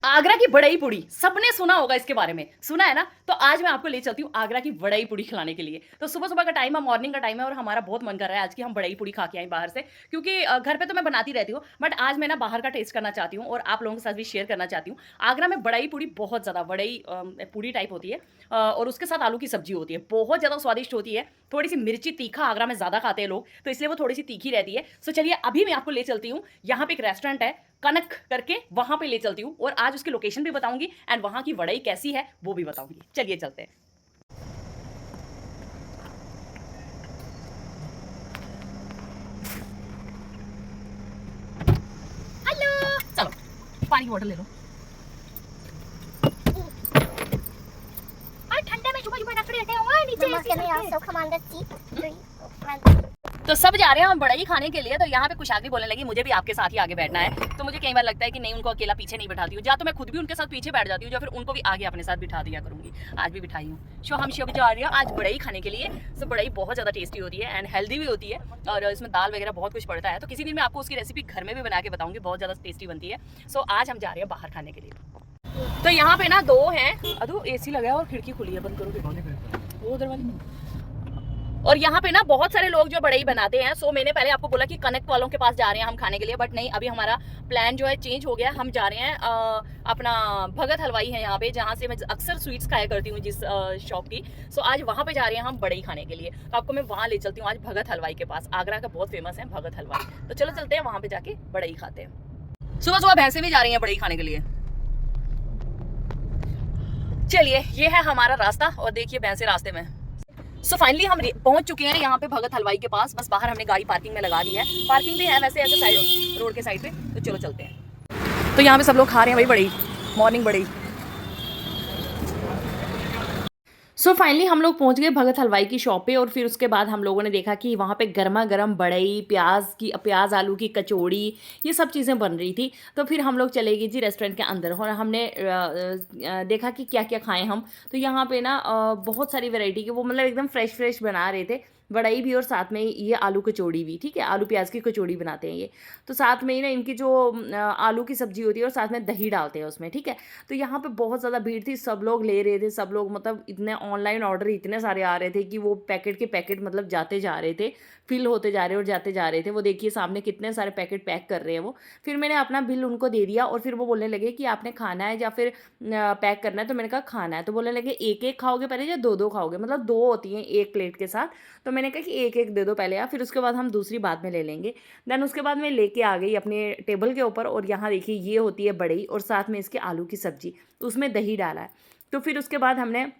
आगरा की बड़ई पुड़ी, सबने सुना होगा इसके बारे में, सुना है ना? तो आज मैं आपको ले चलती हूँ आगरा की बड़ई पुड़ी खिलाने के लिए। तो सुबह-सुबह का टाइम है, मॉर्निंग का टाइम है और हमारा बहुत मन कर रहा है आज कि हम बड़ई पुड़ी खा के आएँ बाहर से क्योंकि घर पे तो मैं बनाती रहती हूँ, बट आज मैं ना बाहर का टेस्ट करना चाहती हूँ और आप लोगों के साथ भी शेयर करना चाहती हूँ। आगरा में बड़ई पुड़ी बहुत ज़्यादा बड़ई पूड़ी टाइप होती है और उसके साथ आलू की सब्ज़ी होती है, बहुत ज़्यादा स्वादिष्ट होती है। थोड़ी-सी मिर्ची तीखा आगरा में ज़्यादा खाते हैं लोग, तो इसलिए वो थोड़ी-सी तीखी रहती है। सो चलिए अभी मैं आपको ले चलती हूँ, यहाँ पे एक रेस्टोरेंट है कनक करके, वहां पे ले चलती हूँ और आज उसकी लोकेशन भी बताऊंगी एंड वहां की वड़ई कैसी है वो भी बताऊंगी। चलिए चलते हैं। हेलो, चलो पानी की बोतल ले लो। अरे ठंडे में सुबह सुबह रखड़े हुए नीचे। तो सब जा रहे हैं हम बड़ई खाने के लिए। तो यहाँ पे कुशाग्री बोलने लगी मुझे भी आपके साथ ही आगे बैठना है। तो मुझे कई बार लगता है कि नहीं, उनको अकेला पीछे नहीं बैठाती हूँ, या तो मैं खुद भी उनके साथ पीछे बैठ जाती हूँ या फिर उनको भी आगे अपने साथ बिठा दिया करूंगी। आज भी बिठाई हूँ। हम शो जा रही हूँ आज बड़ई खाने के लिए। तो बड़ई बहुत ज़्यादा टेस्टी होती है एंड हेल्दी भी होती है और इसमें दाल वगैरह बहुत कुछ पड़ता है। तो किसी दिन मैं आपको उसकी रेसिपी घर में भी बना के बताऊंगी, बहुत ज़्यादा टेस्टी बनती है। सो आज हम जा रहे हैं बाहर खाने के लिए। तो यहाँ पे ना दो हैं, अदो एसी लगा है और खिड़की खुली है, बंद करो वो दरवाजा। और यहाँ पे ना बहुत सारे लोग जो बड़ई बनाते हैं। सो मैंने पहले आपको बोला कि कनक वालों के पास जा रहे हैं हम खाने के लिए, बट नहीं, अभी हमारा प्लान जो है चेंज हो गया। हम जा रहे हैं अपना भगत हलवाई है यहाँ पे, जहाँ से मैं अक्सर स्वीट्स खाया करती हूँ जिस शॉप की। सो आज वहाँ पे जा रहे हैं हम बड़ई खाने के लिए। तो आपको मैं वहाँ ले चलती हूँ आज भगत हलवाई के पास। आगरा का बहुत फेमस है भगत हलवाई। तो चलो चलते हैं वहाँ पे जाके बड़ई खाते हैं। सुबह सुबह भैंसे भी जा रही हैं बड़ई खाने के लिए। चलिए ये है हमारा रास्ता और देखिए भैंसे रास्ते में। सो फाइनली हम पहुंच चुके हैं यहाँ पे भगत हलवाई के पास। बस बाहर हमने गाड़ी पार्किंग में लगा दी है, पार्किंग भी है वैसे ऐसे साइड रोड के साइड पे। तो चलो चलते हैं। तो यहाँ पे सब लोग खा रहे हैं भाई बड़ी मॉर्निंग बड़ी। सो फाइनली हम लोग पहुंच गए भगत हलवाई की शॉप पे और फिर उसके बाद हम लोगों ने देखा कि वहाँ पे गर्मा गर्म बड़ई, प्याज आलू की कचौड़ी, ये सब चीज़ें बन रही थी। तो फिर हम लोग चले गए जी रेस्टोरेंट के अंदर और हमने देखा कि क्या क्या खाएं हम। तो यहाँ पे ना बहुत सारी वैरायटी के वो मतलब एकदम फ्रेश फ्रेश बना रहे थे, बड़ई भी और साथ में ये आलू कचौड़ी भी। ठीक है, आलू प्याज की कचौड़ी बनाते हैं ये। तो साथ में ही ना इनकी जो आलू की सब्जी होती है और साथ में दही डालते हैं उसमें। ठीक है, तो यहाँ पे बहुत ज़्यादा भीड़ थी, सब लोग ले रहे थे, सब लोग मतलब इतने ऑनलाइन ऑर्डर इतने सारे आ रहे थे कि वो पैकेट के पैकेट मतलब जाते जा रहे थे, फिल होते जा रहे और जाते जा रहे थे। वो देखिए सामने कितने सारे पैकेट पैक कर रहे हैं वो। फिर मैंने अपना बिल उनको दे दिया और फिर वो बोलने लगे कि आपने खाना है या फिर पैक करना है। तो मैंने कहा खाना है। तो बोलने लगे एक एक खाओगे पहले या दो दो खाओगे, मतलब दो होती हैं एक प्लेट के साथ। तो मैंने कहा कि एक एक दे दो पहले या फिर उसके बाद हम दूसरी बाद में ले लेंगे। देन उसके बाद मैं लेके आ गई अपने टेबल के ऊपर और यहाँ देखिए ये होती है बड़ी और साथ में इसके आलू की सब्जी, उसमें दही डाला है। तो फिर उसके बाद हमने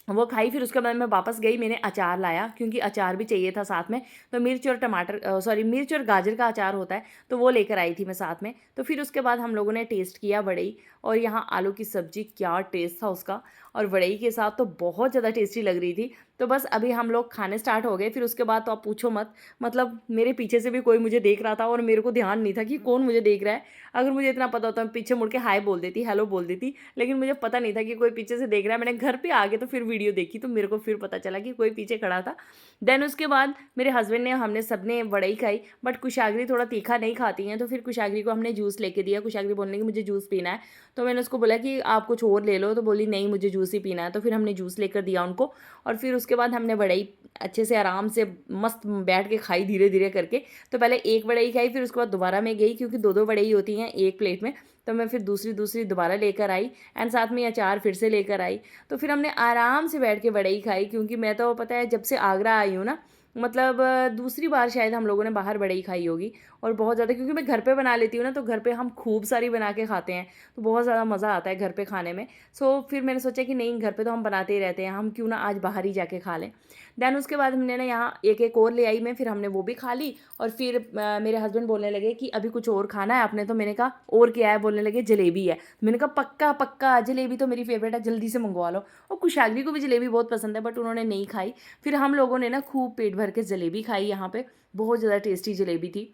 वो खाई। फिर उसके बाद मैं वापस गई, मैंने अचार लाया क्योंकि अचार भी चाहिए था साथ में। तो मिर्च और टमाटर सॉरी मिर्च और गाजर का अचार होता है, तो वो लेकर आई थी मैं साथ में। तो फिर उसके बाद हम लोगों ने टेस्ट किया बड़ई और यहाँ आलू की सब्ज़ी, क्या टेस्ट था उसका। और बड़ई के साथ तो बहुत ज़्यादा टेस्टी लग रही थी। तो बस अभी हम लोग खाने स्टार्ट हो गए। फिर उसके बाद तो आप पूछो मत, मतलब मेरे पीछे से भी कोई मुझे देख रहा था और मेरे को ध्यान नहीं था कि कौन मुझे देख रहा है। अगर मुझे इतना पता होता मैं पीछे मुड़ के हाय बोल देती, हेलो बोल देती, लेकिन मुझे पता नहीं था कि कोई पीछे से देख रहा है। मैंने घर पे आके तो फिर वीडियो देखी तो मेरे को फिर पता चला कि कोई पीछे खड़ा था। देन उसके बाद मेरे हस्बैंड ने, हमने सबने बड़ई खाई, बट कुशाग्री थोड़ा तीखा नहीं खाती हैं। तो फिर कुशाग्री को हमने जूस लेके दिया। कुशाग्री बोलने की मुझे जूस पीना है। तो मैंने उसको बोला कि आप कुछ और ले लो, तो बोली नहीं मुझे जूस ही पीना है। तो फिर हमने जूस लेकर दिया उनको और फिर उसके बाद हमने बड़ई अच्छे से आराम से मस्त बैठ के खाई धीरे धीरे करके। तो पहले एक बड़ई खाई, फिर उसके बाद दोबारा मैं गई क्योंकि दो दो बड़ई होती हैं एक प्लेट में। तो मैं फिर दूसरी दूसरी दोबारा लेकर आई एंड साथ में अचार फिर से लेकर आई। तो फिर हमने आराम से बैठ के बड़ई खाई क्योंकि मैं तो पता है जब से आगरा आई हूँ ना, मतलब दूसरी बार शायद हम लोगों ने बाहर बड़ई खाई होगी। और बहुत ज़्यादा क्योंकि मैं घर पे बना लेती हूँ ना, तो घर पे हम खूब सारी बना के खाते हैं, तो बहुत ज़्यादा मज़ा आता है घर पे खाने में। सो फिर मैंने सोचा कि नहीं, घर पे तो हम बनाते ही रहते हैं, हम क्यों ना आज बाहर ही जाके खा लें। देन उसके बाद हमने ना यहाँ एक एक और ले आई मैं, फिर हमने वो भी खा ली। और फिर मेरे हस्बैंड बोलने लगे कि अभी कुछ और खाना है आपने। तो मैंने कहा और क्या है, बोलने लगे जलेबी है। तो मैंने कहा पक्का पक्का, जलेबी तो मेरी फेवरेट है, जल्दी से मंगवा लो। और कुशाग्री को भी जलेबी बहुत पसंद है बट उन्होंने नहीं खाई। फिर हम लोगों ने ना खूब पेट भर के जलेबी खाई यहाँ पे, बहुत ज़्यादा टेस्टी जलेबी थी।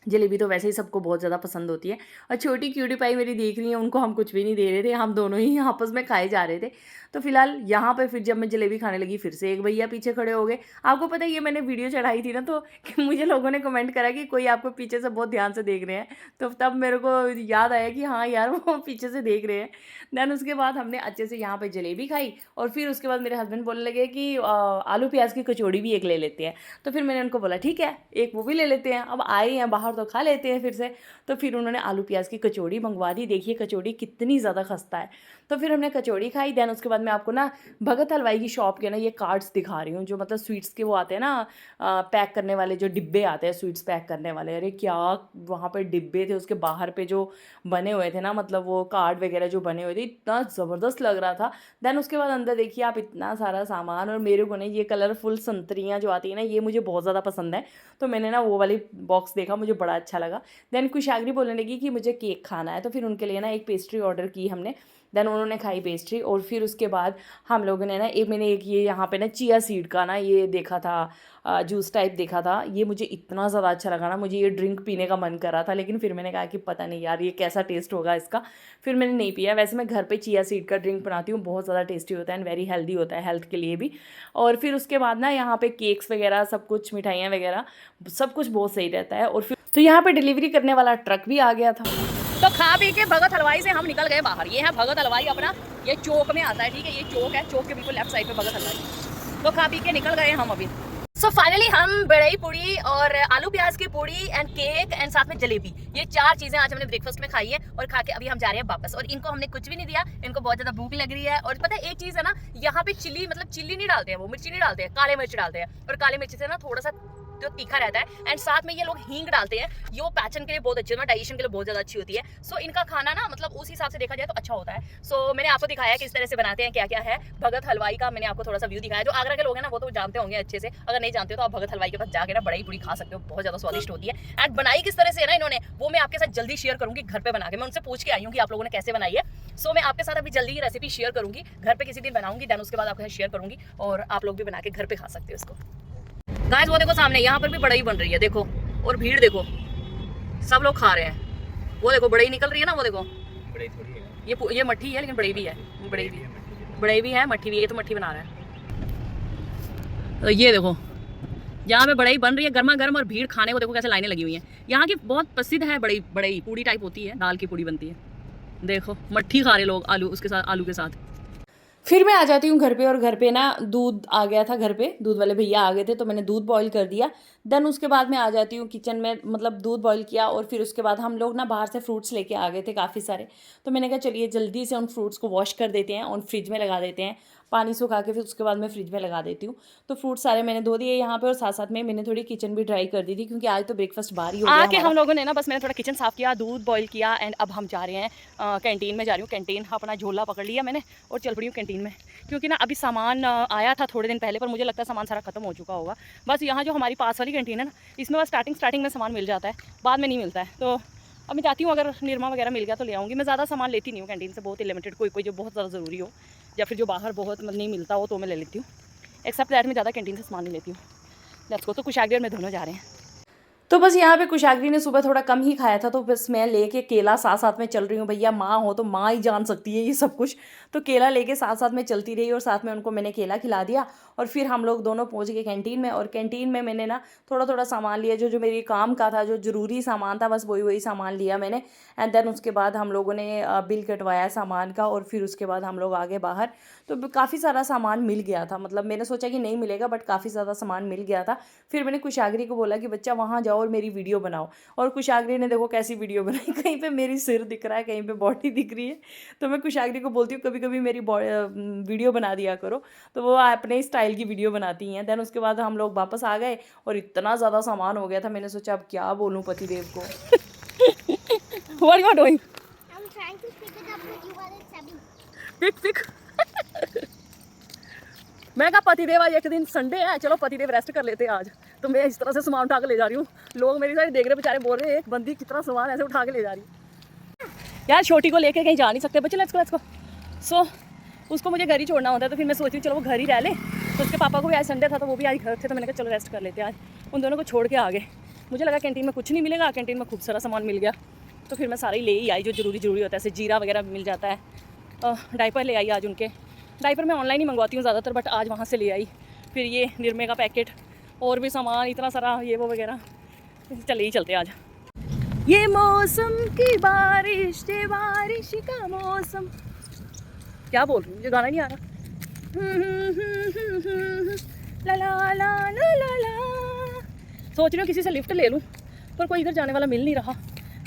जलेबी तो वैसे ही सबको बहुत ज़्यादा पसंद होती है। और छोटी क्यूटी पाई मेरी देख रही है, उनको हम कुछ भी नहीं दे रहे थे, हम दोनों ही आपस में खाए जा रहे थे। तो फिलहाल यहाँ पे फिर जब मैं जलेबी खाने लगी, फिर से एक भैया पीछे खड़े हो गए। आपको पता है ये मैंने वीडियो चढ़ाई थी ना, तो कि मुझे लोगों ने कमेंट करा कि कोई आपको पीछे से बहुत ध्यान से देख रहे हैं। तो तब मेरे को याद आया कि हाँ यार, वो पीछे से देख रहे हैं। देन उसके बाद हमने अच्छे से यहाँ पे जलेबी खाई, और फिर उसके बाद मेरे हस्बैंड बोलने लगे कि आलू प्याज की कचौड़ी भी एक ले लेते हैं। तो फिर मैंने उनको बोला ठीक है, एक वो भी ले लेते हैं, अब आए हैं बाहर तो खा लेते हैं फिर से। तो फिर उन्होंने आलू प्याज की कचौड़ी मंगवा दी। देखिए कचौड़ी कितनी ज़्यादा खस्ता है। तो फिर हमने कचौड़ी खाई। देन उसके बाद मैं आपको ना भगत हलवाई की शॉप के ना ये कार्ड्स दिखा रही हूँ, जो मतलब स्वीट्स के वो आते हैं ना, पैक करने वाले जो डिब्बे आते हैं स्वीट्स पैक करने वाले। अरे क्या वहाँ पे डिब्बे थे, उसके बाहर पे जो बने हुए थे ना, मतलब वो कार्ड वगैरह जो बने हुए थे, इतना ज़बरदस्त लग रहा था। देन उसके बाद अंदर देखिए आप, इतना सारा सामान। और मेरे को ना ये कलरफुल संतरियाँ जो आती है ना, ये मुझे बहुत ज़्यादा पसंद है। तो मैंने ना वो वाली बॉक्स देखा, मुझे बड़ा अच्छा लगा। देन कुशाग्री बोलने लगी कि मुझे केक खाना है, तो फिर उनके लिए ना एक पेस्ट्री ऑर्डर की हमने। देन उन्होंने खाई पेस्ट्री, और फिर उसके बाद हम लोगों ने ना मैंने एक ये यहाँ पे ना चिया सीड का ना ये देखा था, जूस टाइप देखा था। ये मुझे इतना ज़्यादा अच्छा लगा ना, मुझे ये ड्रिंक पीने का मन कर रहा था, लेकिन फिर मैंने कहा कि पता नहीं यार ये कैसा टेस्ट होगा इसका। फिर मैंने नहीं पिया। वैसे मैं घर पे चिया सीड का ड्रिंक बनाती हूँ, बहुत ज़्यादा टेस्टी होता है एंड वेरी हेल्दी होता है हेल्थ के लिए भी। और फिर उसके बाद ना यहाँ पे केक्स वगैरह सब कुछ, मिठाइयाँ वगैरह सब कुछ बहुत सही रहता है। और फिर तो यहाँ पे डिलीवरी करने वाला ट्रक भी आ गया था। तो खा पी के भगत हलवाई से हम निकल गए बाहर। ये है भगत हलवाई अपना, ये चौक में आता है, ठीक है, ये चौक है, चौक के बिल्कुल लेफ्ट साइड पे भगत हलवाई। तो खा पी के निकल गए हम अभी। सो फाइनली हम बड़ई पूड़ी और आलू प्याज की पूड़ी एंड केक एंड साथ में जलेबी, ये 4 चीजें आज हमने ब्रेकफास्ट में खाई है। और खा के अभी हम जा रहे हैं वापस। और इनको हमने कुछ भी नहीं दिया, इनको बहुत ज्यादा भूख लग रही है। और पता है एक चीज है ना, यहाँ पे चिल्ली मतलब चिल्ली नहीं डालते हैं, वो मिर्ची नहीं डालते हैं, काले मिर्च डालते हैं। और काले मिर्च से ना थोड़ा सा जो तीखा रहता है। एंड साथ में ये लोग हींग डालते हैं, ये वो पाचन के लिए बहुत अच्छी है, डाइजेशन के लिए बहुत ज्यादा अच्छी होती है। सो इनका खाना ना मतलब उस हिसाब से देखा जाए तो अच्छा होता है। सो मैंने आपको दिखाया किस तरह से बनाते हैं, क्या क्या है भगत हलवाई का। मैंने आपको थोड़ा सा व्यू दिखाया। जो आगरा के लोग हैं ना वो तो जानते होंगे अच्छे से, अगर नहीं जानते हो तो आप भगत हलवाई के पास जाके ना बड़ी पूड़ी खा सकते हो, बहुत ज्यादा स्वादिष्ट होती है। एंड बनाई किस तरह से है ना इन्होंने, वो मैं आपके साथ जल्दी शेयर करूंगी घर पे बना के। मैं उनसे पूछ के आई हूँ कि आप लोगों ने कैसे बनाई है। सो मैं आपके साथ अभी जल्दी रेसिपी शेयर करूंगी, घर पे किसी दिन बनाऊंगी। देन उसके बाद आपके साथ शेयर करूंगी, और आप लोग भी बना के घर पे खा सकते हो इसको। गाइस वो देखो सामने यहाँ पर भी बड़ई बन रही है, देखो। और भीड़ देखो, सब लोग खा रहे हैं। वो देखो बड़ई निकल रही है ना, वो देखो। बड़ई थोड़ी है ये मट्ठी है, लेकिन बड़ई भी है, बड़ई भी है, मट्ठी भी है। ये तो मट्ठी बना रहा है। तो ये देखो यहाँ पे बड़ई बन रही है गर्मा गर्म, और भीड़ खाने को देखो कैसे लाइनें लगी हुई हैं। यहाँ की बहुत प्रसिद्ध है बड़ई पूड़ी टाइप होती है, दाल की पूड़ी बनती है। देखो मट्ठी खा रहे लोग आलू उसके साथ, आलू के साथ। फिर मैं आ जाती हूँ घर पे, और घर पे ना दूध आ गया था, घर पे दूध वाले भैया आ गए थे, तो मैंने दूध बॉईल कर दिया। देन उसके बाद मैं आ जाती हूँ किचन में, मतलब दूध बॉईल किया। और फिर उसके बाद हम लोग ना बाहर से फ्रूट्स लेके आ गए थे काफ़ी सारे। तो मैंने कहा चलिए जल्दी से उन फ्रूट्स को वॉश कर देते हैं और फ्रिज में लगा देते हैं, पानी सुखा के फिर उसके बाद मैं फ्रिज में लगा देती हूँ। तो फ्रूट सारे मैंने धो दिए यहाँ पे, और साथ साथ में मैंने थोड़ी किचन भी ड्राई कर दी थी, क्योंकि आज तो ब्रेकफास्ट बाहर ही हो गया आके हम लोगों ने ना। बस मैंने थोड़ा किचन साफ किया, दूध बॉईल किया, एंड अब हम जा रहे हैं कैंटीन में। जा रही हूँ कैंटीन, अपना झोला पकड़ लिया मैंने और चल पड़ी हूँ कैंटीन में। क्योंकि ना अभी सामान आया था थोड़े दिन पहले, पर मुझे लगता है सामान सारा खत्म हो चुका होगा। बस यहाँ जो हमारी पास वाली कैंटीन है ना, इसमें बस स्टार्टिंग में सामान मिल जाता है, बाद में नहीं मिलता है। तो अब मैं चाहती हूँ अगर निरमा वगैरह मिल गया तो ले आऊँगी। मैं ज़्यादा सामान लेती नहीं हूँ कैंटीन से, बहुत ही लिमिटेड, कोई जो बहुत ज़्यादा ज़रूरी हो, या फिर जो बाहर बहुत नहीं मिलता हो तो मैं ले लेती हूँ। एक्सेप्ट दैट मैं ज़्यादा कैंटीन से सामान नहीं लेती हूँ। Let's go. तो कुशाग्री और मैं दोनों जा रहे हैं। तो बस यहाँ पे कुशाग्री ने सुबह थोड़ा कम ही खाया था, तो बस मैं लेके केला साथ साथ में चल रही हूँ। भैया माँ हो तो माँ ही जान सकती है ये सब कुछ। तो केला लेके साथ साथ में चलती रही, और साथ में उनको मैंने केला खिला दिया। और फिर हम लोग दोनों पहुँच गए कैंटीन में। और कैंटीन में मैंने ना थोड़ा थोड़ा सामान लिया, जो जो मेरे काम का था, जो ज़रूरी सामान था, बस वही सामान लिया मैंने। एंड देन उसके बाद हम लोगों ने बिल कटवाया सामान का, और फिर उसके बाद हम लोग आगे बाहर। तो काफ़ी सारा सामान मिल गया था, मतलब मैंने सोचा कि नहीं मिलेगा, बट काफ़ी ज़्यादा सामान मिल गया था। फिर मैंने कुशाग्री को बोला कि बच्चा वहाँ जाओ और मेरी वीडियो बनाओ। और कुशाग्री ने देखो कैसी वीडियो बनाई, कहीं पे मेरी सिर दिख रहा है, कहीं पे बॉडी दिख रही है। तो मैं कुशाग्री को बोलती हूँ कभी कभी मेरी वीडियो बना दिया करो, तो वो अपने स्टाइल की वीडियो बनाती हैं। देन उसके बाद हम लोग वापस आ गए, और इतना ज़्यादा सामान हो गया था, मैंने सोचा अब क्या बोलूँ पतिदेव को। What you are doing? I'm trying to pick it up with you while it's heavy. Pick मैं कहा पतिदेव आज एक दिन संडे है, चलो पतिदेव रेस्ट कर लेते हैं आज। तो मैं इस तरह से सामान उठा के ले जा रही हूँ। लोग मेरी साइड देख रहे बेचारे, बोल रहे हैं एक बंदी कितना सामान ऐसे उठा के ले जा रही है। यार छोटी को लेके कहीं जा नहीं सकते बच्चे, लेट्स गो। सो उसको मुझे घर ही छोड़ना होता है, तो फिर मैं सोच रही हूँ चलो वो घर ही रह ले। तो उसके पापा को भी आज संडे था, तो वो भी आज घर थे, तो मैंने कहा चलो रेस्ट कर लेते हैं आज। उन दोनों को छोड़ के आ गए। मुझे लगा कैंटीन में कुछ नहीं मिलेगा, कैंटीन में खूब सारा सामान मिल गया, तो फिर मैं सारा ही ले ही आई जो ज़रूरी होता है, जैसे जीरा वगैरह मिल जाता है। डायपर ले आई आज उनके, डायपर मैं ऑनलाइन ही मंगवाती हूँ ज़्यादातर, बट आज वहाँ से ले आई। फिर ये निरमे का पैकेट और भी सामान इतना सारा ये वो वगैरह, चले ही चलते आज। ये मौसम की बारिश का मौसम, क्या बोल रही हूँ, मुझे गाना नहीं आ रहा। ला ला ला ला ला ला। सोच रही हूँ किसी से लिफ्ट ले लूँ, पर कोई इधर जाने वाला मिल नहीं रहा।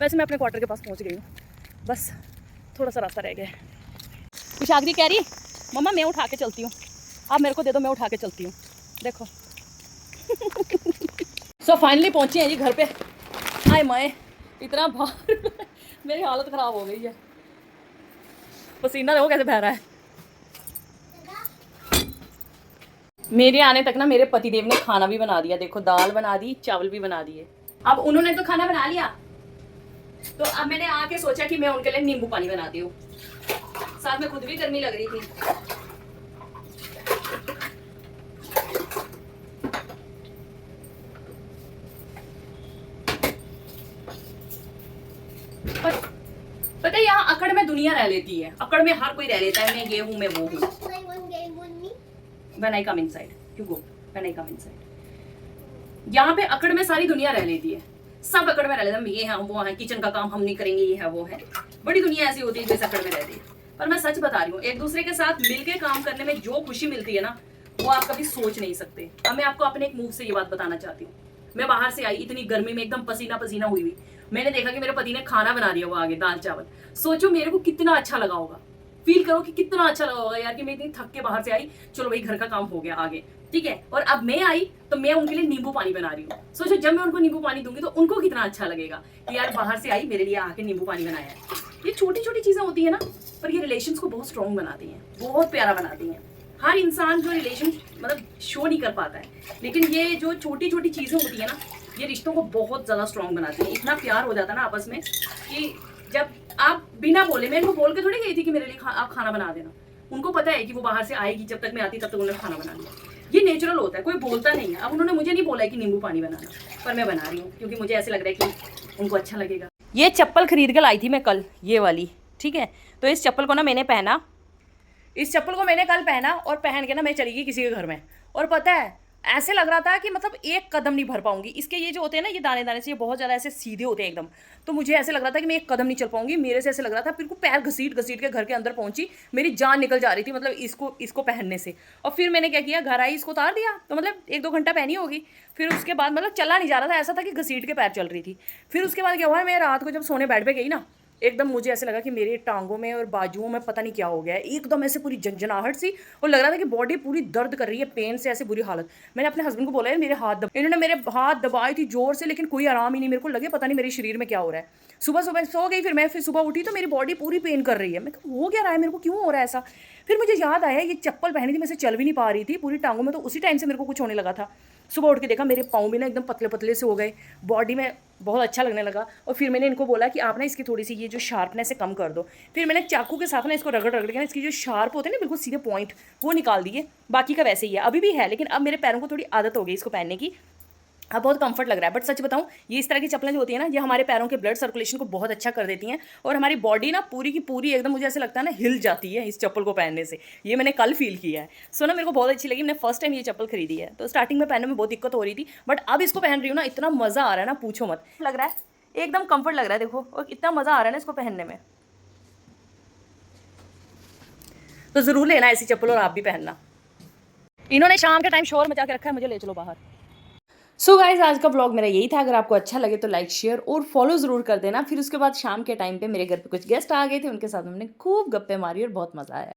वैसे मैं अपने क्वार्टर के पास पहुँच गई हूँ, बस थोड़ा सा रास्ता रह गया है। कुशाग्री कह रही मम्मा मैं उठा के चलती हूँ, आप मेरे को दे दो, मैं उठा के चलती हूँ। देखो सो फाइनली पहुँचे हैं जी घर पे। हाय माए इतना भार मेरी हालत ख़राब हो गई है, पसीना देखो कैसे बह रहा है। मेरे आने तक ना मेरे पतिदेव ने खाना भी बना दिया, देखो दाल बना दी, चावल भी बना दिए। अब उन्होंने तो खाना बना लिया, तो अब मैंने आके सोचा कि मैं उनके लिए नींबू पानी बनाती हूँ, साथ में खुद भी गर्मी लग रही थी। पता है यहाँ अकड़ में दुनिया रह लेती है, अकड़ में हर कोई रह लेता है, मैं ये हूँ मैं वो हूँ। When I come inside, you go. When I come inside. यहाँ पे अकड़ में सारी दुनिया रह लेती है, सब अकड़ में रह लेते हैं, ये है वो है, किचन का काम हम नहीं करेंगे, ये है वो है। बड़ी दुनिया ऐसी होती है जैसे अकड़ में रहती है। पर मैं सच बता रही हूँ, एक दूसरे के साथ मिलके काम करने में जो खुशी मिलती है ना, वो आप कभी सोच नहीं सकते। अब मैं आपको अपने एक मुंह से ये बात बताना चाहती हूँ। मैं बाहर से आई इतनी गर्मी में एकदम पसीना पसीना हुई हुई, मैंने देखा कि मेरे पति ने खाना बना दिया, वो आगे दाल चावल। सोचो मेरे को कितना अच्छा लगा होगा, फील करो कि कितना अच्छा लगा होगा यार कि मैं इतनी थक के बाहर से आई, चलो भाई घर का काम हो गया आगे, ठीक है। और अब मैं आई तो मैं उनके लिए नींबू पानी बना रही हूँ। सोचो जब मैं उनको नींबू पानी दूंगी तो उनको कितना अच्छा लगेगा कि यार बाहर से आई मेरे लिए आके नींबू पानी बनाया है। ये छोटी छोटी चीजें होती है ना, पर ये रिलेशंस को बहुत स्ट्रॉन्ग बनाती हैं, बहुत प्यारा बनाती हैं। हर इंसान जो रिलेशन मतलब शो नहीं कर पाता है, लेकिन ये जो छोटी छोटी चीजें होती है ना, ये रिश्तों को बहुत ज्यादा स्ट्रॉन्ग बनाती है। इतना प्यार हो जाता है ना आपस में कि जब आप बिना बोले, मैं इनको बोल के थोड़ी गई थी कि मेरे लिए आप खाना बना देना, उनको पता है कि वो बाहर से आएगी, जब तक मैं आती तब तक उन्होंने खाना बना लिया। ये नेचुरल होता है, कोई बोलता नहीं है। अब उन्होंने मुझे नहीं बोला है कि नींबू पानी बनाना, पर मैं बना रही हूँ क्योंकि मुझे ऐसे लग रहा है कि उनको अच्छा लगेगा। ये चप्पल खरीद कर लाई थी मैं कल, ये वाली, ठीक है। तो इस चप्पल को ना मैंने पहना, इस चप्पल को मैंने कल पहना और पहन के ना मैं चली गई किसी के घर में, और पता है ऐसे लग रहा था कि मतलब एक कदम नहीं भर पाऊंगी। इसके ये जो होते हैं ना, ये दाने दाने से ये बहुत ज़्यादा ऐसे सीधे होते हैं एकदम, तो मुझे ऐसे लग रहा था कि मैं एक कदम नहीं चल पाऊंगी। मेरे से ऐसे लग रहा था, फिर को पैर घसीट घसीट के घर के अंदर पहुंची, मेरी जान निकल जा रही थी मतलब इसको पहनने से। और फिर मैंने क्या किया, घर आई, इसको उतार दिया, तो मतलब 1-2 घंटा पहनी होगी। फिर उसके बाद मतलब चला नहीं जा रहा था, ऐसा था कि घसीट के पैर चल रही थी। फिर उसके बाद क्या हुआ, मैं रात को जब सोने बेड पे गई ना, एकदम मुझे ऐसे लगा कि मेरे टांगों में और बाजुओं में पता नहीं क्या हो गया है, एकदम ऐसे पूरी झंझनाहट सी, और लग रहा था कि बॉडी पूरी दर्द कर रही है, पेन से ऐसे बुरी हालत। मैंने अपने हस्बैंड को बोला है मेरे हाथ इन्होंने मेरे हाथ दबाए थी जोर से, लेकिन कोई आराम ही नहीं। मेरे को लगे पता नहीं मेरे शरीर में क्या हो रहा है। सुबह सुबह सो गई, फिर सुबह उठी तो मेरी बॉडी पूरी पेन कर रही है। मैं हो क्या रहा है, मेरे को क्यों हो रहा है ऐसा। फिर मुझे याद आया ये चप्पल पहनी थी, मैं से चल भी नहीं पा रही थी पूरी टांगों में, तो उसी टाइम से मेरे को कुछ होने लगा था। सुबह उठ के देखा मेरे पाँव भी ना एकदम पतले पतले से हो गए, बॉडी में बहुत अच्छा लगने लगा। और फिर मैंने इनको बोला कि आप ना इसकी थोड़ी सी ये जो शार्पनेस है कम कर दो। फिर मैंने चाकू के साथ ना इसको रगड़ रगड़ के ना इसकी जो शार्प होते हैं ना बिल्कुल सीधे पॉइंट, वो निकाल दिए। बाकी का वैसे ही है, अभी भी है, लेकिन अब मेरे पैरों को थोड़ी आदत हो गई इसको पहनने की, अब बहुत कंफर्ट लग रहा है। बट सच बताऊं, ये इस तरह की चप्पलें जो होती है ना, ये हमारे पैरों के ब्लड सर्कुलेशन को बहुत अच्छा कर देती हैं, और हमारी बॉडी ना पूरी की पूरी एकदम मुझे ऐसे लगता है ना हिल जाती है इस चप्पल को पहनने से। ये मैंने कल फील किया है। सो ना मेरे को बहुत अच्छी लगी, मैंने फर्स्ट टाइम ये चप्पल खरीदी है। तो स्टार्टिंग में पहनने में बहुत दिक्कत हो रही थी, बट अब इसको पहन रही हूँ ना, इतना मज़ा आ रहा है ना, पूछो मत। लग रहा है एकदम कंफर्ट लग रहा है, देखो, और इतना मज़ा आ रहा है ना इसको पहनने में। तो ज़रूर लेना ऐसी चप्पल, और आप भी पहनना। इन्होंने शाम के टाइम शोर मचा के रखा है, मुझे ले चलो बाहर। सो गाइज आज का ब्लॉग मेरा यही था। अगर आपको अच्छा लगे तो लाइक शेयर और फॉलो ज़रूर कर देना। फिर उसके बाद शाम के टाइम पे मेरे घर पे कुछ गेस्ट आ गए थे, उनके साथ हमने खूब गप्पे मारी और बहुत मज़ा आया।